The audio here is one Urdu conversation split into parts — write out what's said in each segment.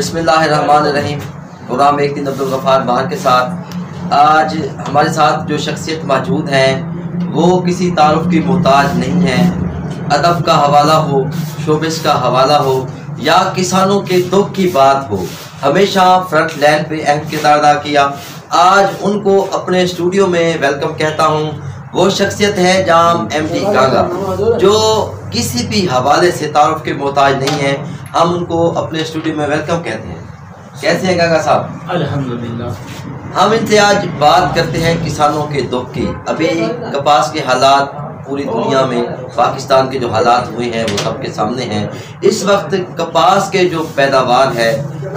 بسم اللہ الرحمن الرحیم۔ پروگرام ایک دن عبدالغفار بہار کے ساتھ آج ہمارے ساتھ جو شخصیت موجود ہیں وہ کسی تعارف کی محتاج نہیں ہیں۔ ادب کا حوالہ ہو، شوبز کا حوالہ ہو یا کسانوں کے دکھ کی بات ہو، ہمیشہ فرنٹ لائن پہ اہم کردار ادا کیا۔ آج ان کو اپنے اسٹوڈیو میں ویلکم کہتا ہوں۔ وہ شخصیت ہے جام ایم ڈی گانگا، جو کسی بھی حوالے سے تعارف کے محتاج نہیں ہیں۔ ہم ان کو اپنے اسٹوڈیو میں ویلکم کہتے ہیں۔ کیسے ہیں گانگا صاحب؟ الحمدللہ۔ ہم ان سے آج بات کرتے ہیں کسانوں کے دکھ کی۔ ابھی کپاس کے حالات پوری دنیا میں، پاکستان کے جو حالات ہوئے ہیں وہ سب کے سامنے ہیں۔ اس وقت کپاس کے جو پیداوار ہے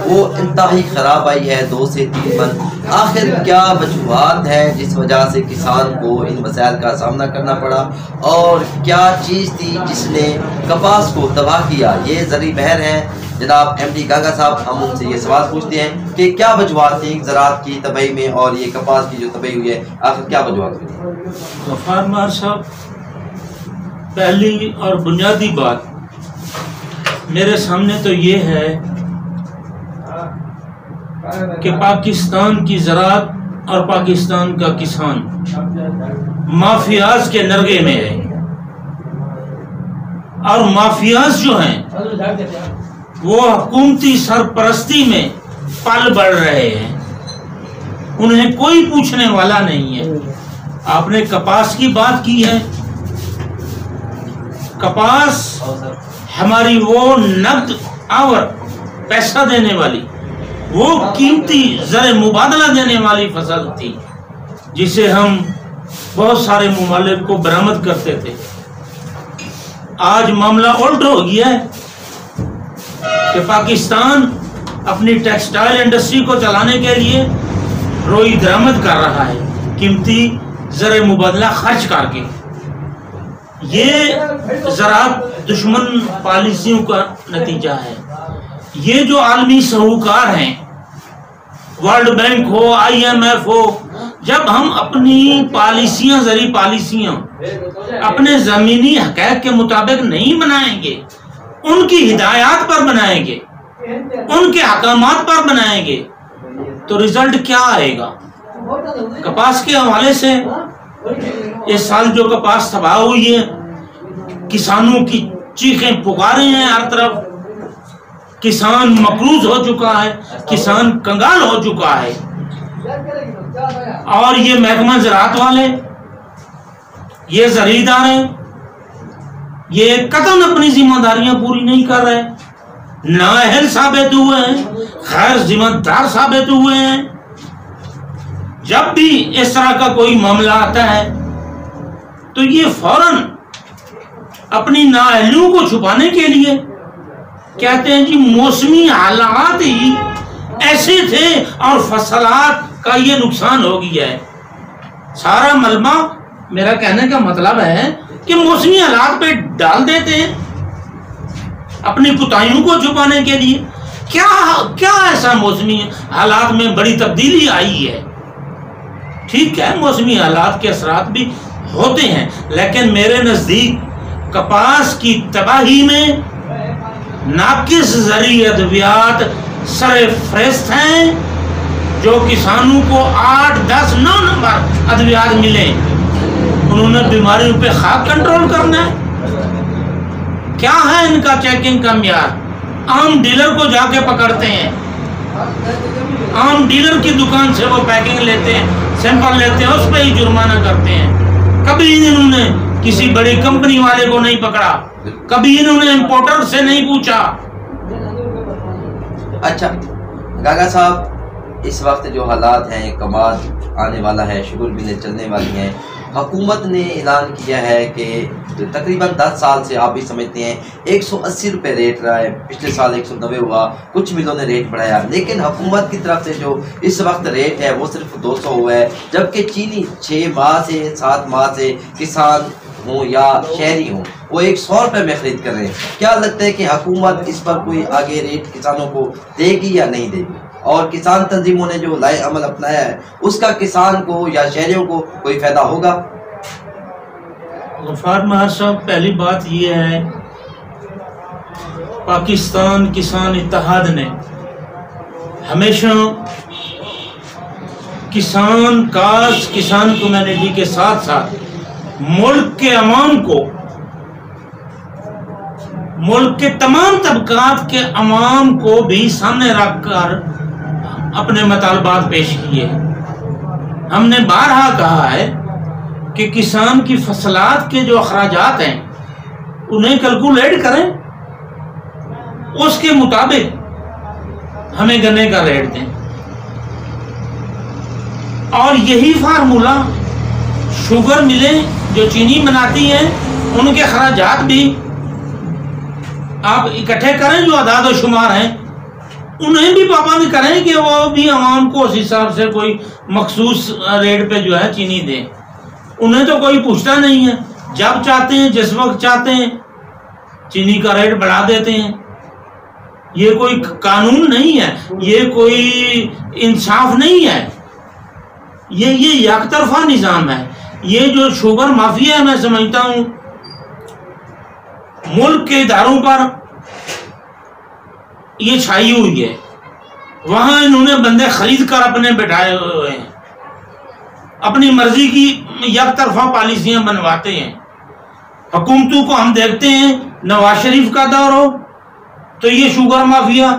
وہ انتہائی خراب آئی ہے، 2 سے 3 من۔ آخر کیا وجوہات ہے جس وجہ سے کسان کو ان مسائل کا سامنا کرنا پڑا، اور کیا چیز تھی جس نے کپاس کو تباہ کیا؟ یہ زرعی بحر ہیں جناب ایم ڈی گانگا صاحب۔ ہم ان سے یہ سوال پوچھتے ہیں کہ کیا وجوہات تھیں زراعت کی تباہی میں، اور یہ کپاس کی جو تباہی ہوئی ہے آخر کیا وجوہات ہوئی؟ غفار بہار صاحب، پہلی اور بنیادی بات میرے سامنے تو یہ ہے کہ پاکستان کی زراعت اور پاکستان کا کسان مافیاز کے نرغے میں ہے، اور مافیاز جو ہیں وہ حکومتی سرپرستی میں پل بڑھ رہے ہیں، انہیں کوئی پوچھنے والا نہیں ہے۔ آپ نے کپاس کی بات کی ہے۔ کپاس ہماری وہ نقد آور پیسہ دینے والی، وہ قیمتی زر مبادلہ دینے والی فصل تھی جسے ہم بہت سارے ممالک کو برآمد کرتے تھے۔ آج معاملہ الٹ ہو گیا ہے کہ پاکستان اپنی ٹیکسٹائل انڈسٹری کو چلانے کے لیے روئی درآمد کر رہا ہے، قیمتی زر مبادلہ خرچ کر کے۔ یہ زراعت دشمن پالیسیوں کا نتیجہ ہے۔ یہ جو عالمی سہوکار ہیں، ورلڈ بینک ہو، آئی ایم ایف ہو، جب ہم اپنی پالیسیاں، زرعی پالیسیاں اپنے زمینی حقائق کے مطابق نہیں بنائیں گے، ان کی ہدایات پر بنائیں گے، ان کے احکامات پر بنائیں گے، تو رزلٹ کیا آئے گا؟ کپاس کے حوالے سے اس سال جو کپاس تباہ ہوئی ہے، کسانوں کی چیخیں پکاریں ہیں ہر طرف، کسان مقروض ہو چکا ہے، کسان کنگال ہو چکا ہے، اور یہ محکمہ زراعت والے، یہ زرعی ادارے، یہ قطعاً اپنی ذمہ داریاں پوری نہیں کر رہے، نااہل ثابت ہوئے ہیں، غیر ذمہ دار ثابت ہوئے ہیں۔ جب بھی اس طرح کا کوئی معاملہ آتا ہے تو یہ فوراً اپنی نااہلیوں کو چھپانے کے لیے کہتے ہیں جی موسمی حالات ہی ایسے تھے اور فصلات کا یہ نقصان ہو گیا ہے۔ سارا ملبہ میرا کہنے کا مطلب ہے کہ موسمی حالات پہ ڈال دیتے ہیں اپنی کوتاہیوں کو چھپانے کے لیے۔ کیا ایسا موسمی حالات میں بڑی تبدیلی آئی ہے؟ ٹھیک ہے، موسمی حالات کے اثرات بھی ہوتے ہیں، لیکن میرے نزدیک کپاس کی تباہی میں ناقص زرعی ادویات سر فہرست ہیں۔ جو کسانوں کو 8، 10، 9 نمبر ادویات ملے، انہوں نے بیماریوں پہ خاک کنٹرول کرنا ہے۔ کیا ہے ان کا چیکنگ کا معیار؟ عام ڈیلر کو جا کے پکڑتے ہیں، عام ڈیلر کی دکان سے وہ پیکنگ لیتے ہیں، سیمپل لیتے ہیں، اس پہ ہی جرمانہ کرتے ہیں۔ کبھی انہوں نے کسی بڑی کمپنی والے کو نہیں پکڑا، کبھی انہوں نے امپورٹر سے نہیں پوچھا۔ اچھا گانگا صاحب، اس وقت جو حالات ہیں، کماد آنے والا ہے، شوگر ملیں چلنے والی ہیں، حکومت نے اعلان کیا ہے کہ تقریباً 10 سال سے آپ بھی سمجھتے ہیں 180 روپے ریٹ رہا ہے، پچھلے سال 190 ہوا، کچھ ملوں نے ریٹ بڑھایا، لیکن حکومت کی طرف سے جو اس وقت ریٹ ہے وہ صرف 200 ہوا ہے، جبکہ چینی 6 ماہ سے 7 ماہ سے کسان ہوں یا شہری ہوں وہ 100 روپے میں خرید کر رہے ہیں۔ کیا لگتا ہے کہ حکومت اس پر کوئی آگے ریٹ کسانوں کو دے گی یا نہیں دے گی؟ اور کسان تنظیموں نے جو لائے عمل اپنایا ہے اس کا کسان کو یا شہریوں کو کوئی فائدہ ہوگا؟ غفار بہار صاحب، پہلی بات یہ ہے پاکستان کسان اتحاد نے ہمیشہ کسان کمیونٹی کے ساتھ ساتھ ملک کے عوام کو، ملک کے تمام طبقات کے عوام کو بھی سامنے رکھ کر اپنے مطالبات پیش کیے۔ ہم نے بارہا کہا ہے کہ کسان کی فصلات کے جو اخراجات ہیں انہیں کیلکولیٹ کریں، اس کے مطابق ہمیں گنے کا ریٹ دیں، اور یہی فارمولہ شوگر ملیں جو چینی بناتی ہیں ان کے اخراجات بھی آپ اکٹھے کریں، جو اعداد و شمار ہیں انہیں بھی پابند کریں کہ وہ بھی عوام کو اس حساب سے کوئی مخصوص ریٹ پہ جو ہے چینی دیں۔ انہیں تو کوئی پوچھتا نہیں ہے، جب چاہتے ہیں جس وقت چاہتے ہیں چینی کا ریٹ بڑھا دیتے ہیں۔ یہ کوئی قانون نہیں ہے، یہ کوئی انصاف نہیں ہے، یہ یک طرفہ نظام ہے۔ یہ جو شوگر مافیا ہے، میں سمجھتا ہوں ملک کے اداروں پر یہ چھائی ہوئی ہے، وہاں انہوں نے بندے خرید کر اپنے بٹھائے ہوئے ہیں، اپنی مرضی کی یک طرفہ پالیسیاں بنواتے ہیں۔ حکومتوں کو ہم دیکھتے ہیں، نواز شریف کا دور ہو تو یہ شوگر مافیا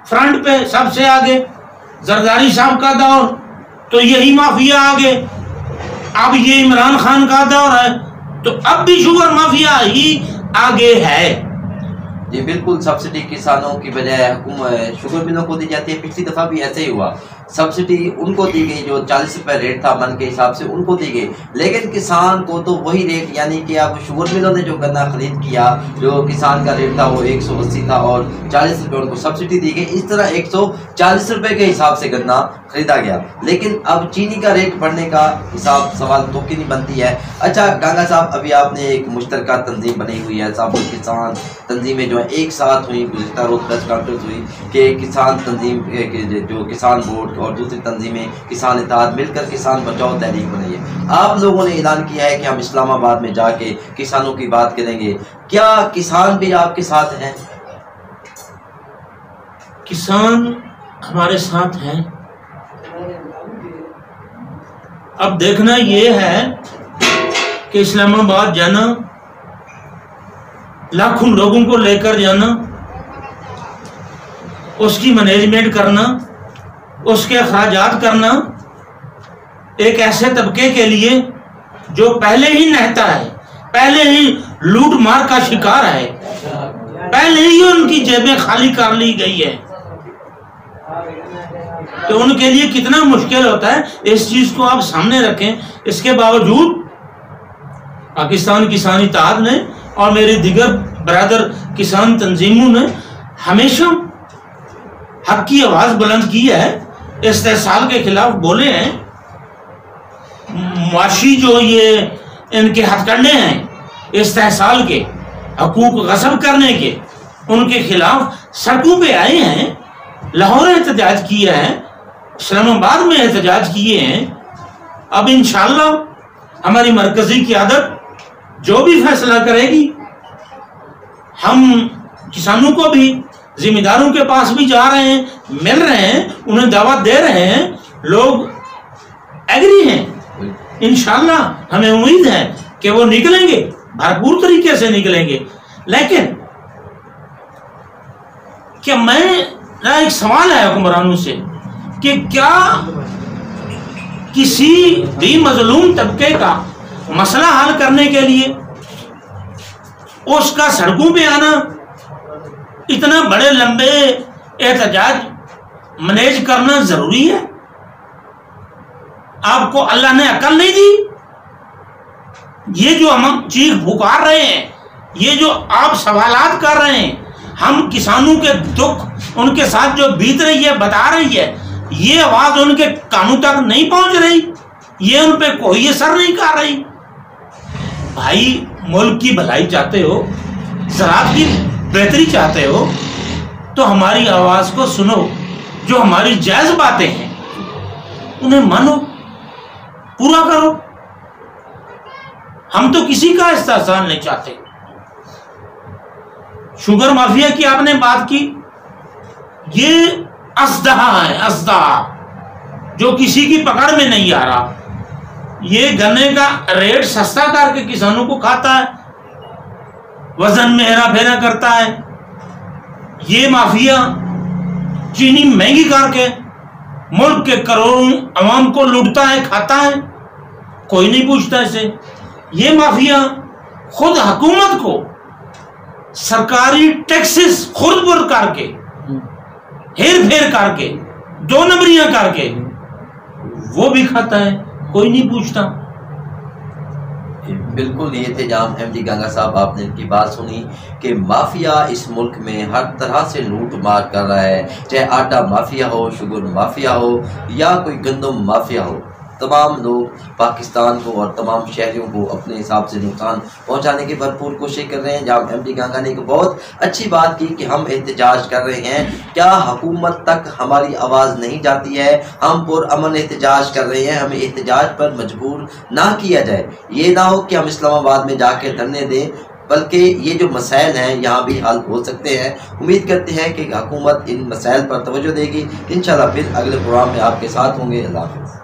فرنٹ پہ سب سے آگے، زرداری صاحب کا دور تو یہی مافیا آگے، اب یہ عمران خان کا دور ہے تو اب بھی شوگر مافیا ہی آگے ہے۔ جی بالکل، سبسڈی کسانوں کی بجائے حکومت شوگر ملوں کو دی جاتی ہے۔ پچھلی دفعہ بھی ایسے ہی ہوا، سبسڈی ان کو دی گئی جو 40 روپے ریٹ تھا من کے حساب سے ان کو دی گئی، لیکن کسان کو تو وہی ریٹ، یعنی کہ اب شوگر ملوں نے جو گنا خرید کیا، جو کسان کا ریٹ تھا وہ 180 تھا اور 40 روپے ان کو سبسڈی دی گئی، اس طرح 140 روپے کے حساب سے گنا خریدا گیا۔ لیکن اب چینی کا ریٹ بڑھنے کا حساب سوال تو کی نہیں بنتی ہے۔ اچھا گانگا صاحب، ابھی آپ نے ایک مشترکہ تنظیم بنی ہوئی ہے، صاحب کسان تنظیمیں جو ہیں ایک ساتھ ہوئی، گزشتہ روز پریس کانفرنس ہوئی کہ کسان تنظیم جو کسان بورڈ اور دوسری تنظیمیں کسان اتحاد مل کر کسان بچاؤ تحریک بنائی ہے۔ آپ لوگوں نے اعلان کیا ہے کہ ہم اسلام آباد میں جا کے کسانوں کی بات کریں گے، کیا کسان بھی آپ کے ساتھ ہیں؟ کسان ہمارے ساتھ ہیں۔ اب دیکھنا یہ ہے کہ اسلام آباد جانا، لاکھوں لوگوں کو لے کر جانا، اس کی مینجمنٹ کرنا، اس کے اخراجات کرنا، ایک ایسے طبقے کے لیے جو پہلے ہی نہتا ہے، پہلے ہی لوٹ مار کا شکار ہے، پہلے ہی ان کی جیبیں خالی کر لی گئی ہے، تو ان کے لیے کتنا مشکل ہوتا ہے اس چیز کو آپ سامنے رکھیں۔ اس کے باوجود پاکستان کسان اتحاد نے اور میری دیگر برادر کسان تنظیموں نے ہمیشہ حق کی آواز بلند کی ہے، استحصال کے خلاف بولے ہیں، معاشی جو یہ ان کے ہتھ کنڈے ہیں استحصال کے، حقوق غصب کرنے کے، ان کے خلاف سڑکوں پہ آئے ہیں، لاہور احتجاج کیا ہے، اسلام آباد میں احتجاج کیے ہیں۔ اب انشاءاللہ ہماری مرکزی قیادت جو بھی فیصلہ کرے گی، ہم کسانوں کو بھی، ذمہ داروں کے پاس بھی جا رہے ہیں، مل رہے ہیں، انہیں دعوت دے رہے ہیں، لوگ ایگری ہیں۔ انشاءاللہ ہمیں امید ہے کہ وہ نکلیں گے، بھرپور طریقے سے نکلیں گے۔ لیکن کہ میرا ایک سوال ہے حکمرانوں سے کہ کیا کسی بھی مظلوم طبقے کا مسئلہ حل کرنے کے لیے اس کا سڑکوں پہ آنا، اتنا بڑے لمبے احتجاج مینیج کرنا ضروری ہے؟ آپ کو اللہ نے عقل نہیں دی؟ یہ جو ہم چیخ پکار رہے ہیں، یہ جو آپ سوالات کر رہے ہیں، ہم کسانوں کے دکھ ان کے ساتھ جو بیت رہی ہے بتا رہی ہے، یہ آواز ان کے کانوں تک نہیں پہنچ رہی، یہ ان پہ کوئی اثر نہیں کر رہی۔ بھائی ملک کی بھلائی چاہتے ہو، زراعت کی بہتری چاہتے ہو تو ہماری آواز کو سنو، جو ہماری جائز باتیں ہیں انہیں مانو، پورا کرو۔ ہم تو کسی کا استحصال نہیں چاہتے۔ شوگر مافیا کی آپ نے بات کی، یہ اسدہا ہے، اسدہا جو کسی کی پکڑ میں نہیں آ رہا. یہ گنے کا ریٹ سستا کر کے کسانوں کو کھاتا ہے، وزن میں ہیرا پھیرا کرتا ہے. یہ مافیا چینی مہنگی کر کے ملک کے کروڑوں عوام کو لوٹتا ہے، کھاتا ہے، کوئی نہیں پوچھتا اسے. یہ مافیا خود حکومت کو سرکاری ٹیکسز خود بر کر کے، ہیر پھیر کر کے، دو نمبریاں کر کے وہ بھی کھاتا ہے، کوئی نہیں پوچھتا. بالکل یہ تھے جام احمد گنگا صاحب. آپ نے ان کی بات سنی کہ مافیا اس ملک میں ہر طرح سے لوٹ مار کر رہا ہے، چاہے آٹا مافیا ہو، شوگر مافیا ہو یا کوئی گندم مافیا ہو. تمام لوگ پاکستان کو اور تمام شہریوں کو اپنے حساب سے نقصان پہنچانے کی بھرپور کوشش کر رہے ہیں. جام احمد گنگا نے ایک بہت اچھی بات کی کہ ہم احتجاج کر رہے ہیں، کیا حکومت تک ہماری آواز نہیں جاتی ہے؟ ہم پرامن احتجاج کر رہے ہیں، ہمیں احتجاج پر مجبور نہ کیا جائے. یہ نہ ہو کہ ہم اسلام آباد میں جا کے دھرنے دیں، بلکہ یہ جو مسائل ہیں یہاں بھی حل ہو سکتے ہیں. امید کرتے ہیں کہ حکومت ان مسائل پر توجہ دے گی. انشاءاللہ پھر اگلے پروگرام میں آپ کے ساتھ ہوں گے. اللہ حافظ.